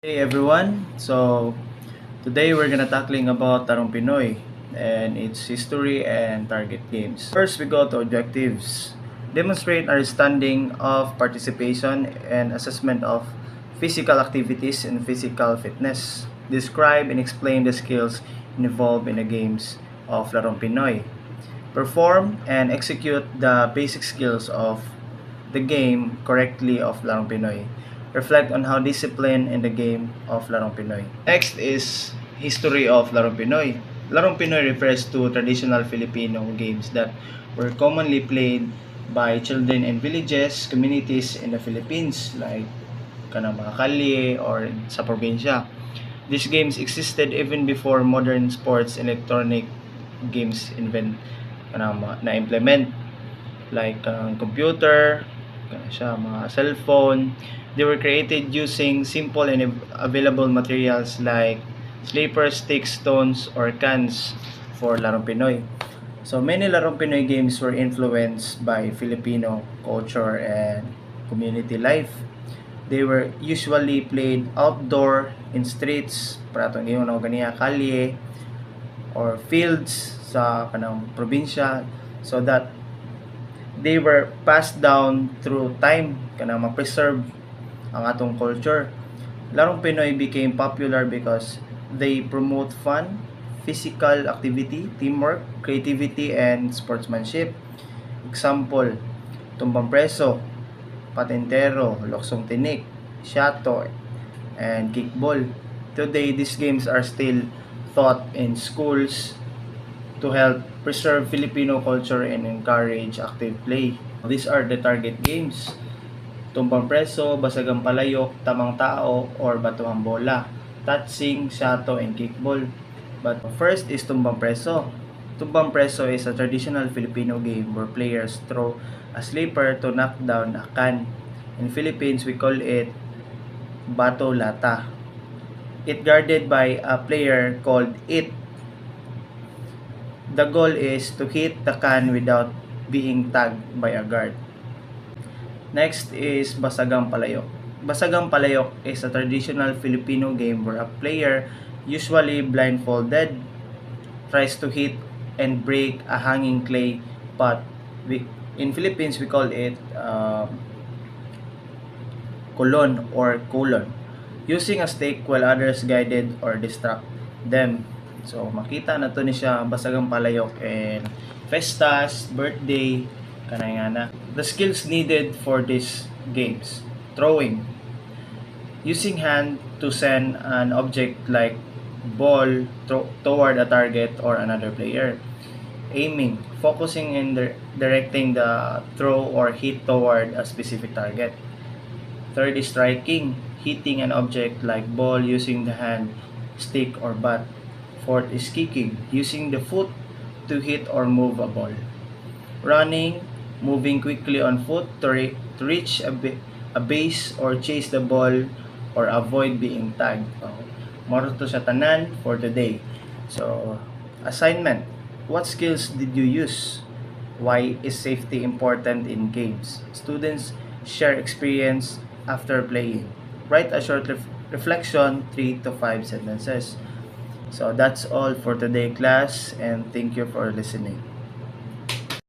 Hey everyone, so today we're gonna tackling about Tarong Pinoy and its history and target games. First we go to objectives. Demonstrate understanding of participation and assessment of physical activities and physical fitness. Describe and explain the skills involved in the games of Larong Pinoy. Perform and execute the basic skills of the game correctly of Larong Pinoy. Reflect on how discipline in the game of Larong Pinoy. Next is history of Larong Pinoy. Larong Pinoy refers to traditional Filipino games that were commonly played by children in villages, communities in the Philippines like kanang mga kalye or sa probinsya. These games existed even before modern sports electronic games na implement like computer, siya, mga cellphone. They were created using simple and available materials like sleepers, sticks, stones, or cans for Larong Pinoy. So many Larong Pinoy games were influenced by Filipino culture and community life. They were usually played outdoor in streets, para itong ngayon ako ganiya, kalye, or fields sa kanang probinsya so that they were passed down through time kana ma-preserve ang atong culture. Larong Pinoy became popular because they promote fun, physical activity, teamwork, creativity, and sportsmanship. Example, tumbang preso, patintero, loksong tinik, shato, and kickball. Today, these games are still taught in schools to help preserve Filipino culture and encourage active play. These are the target games: tumbang preso, basagang palayok, tamang tao, or batuhang bola, touching, shato, and kickball. But first is tumbang preso. Tumbang preso is a traditional Filipino game where players throw a sleeper to knock down a can. In Philippines, we call it bato lata. It guarded by a player called it. The goal is to hit the can without being tagged by a guard. Next is Basagang Palayok. Basagang Palayok is a traditional Filipino game where a player, usually blindfolded, tries to hit and break a hanging clay pot. In Philippines, we call it kulon or kulon, using a stake while others guided or distract them. So makita na to ni siya Basagang Palayok and festas, birthday, kanay nga na. The skills needed for these games: throwing, using hand to send an object like ball toward a target or another player. Aiming, focusing and directing the throw or hit toward a specific target. Third is striking, hitting an object like ball using the hand, stick, or bat. Fourth is kicking, using the foot to hit or move a ball. Running, moving quickly on foot to reach a base or chase the ball or avoid being tagged. Moro to sa tanan for today. So, assignment. What skills did you use? Why is safety important in games? Students share experience after playing. Write a short reflection, 3 to 5 sentences. So that's all for today, class, and thank you for listening.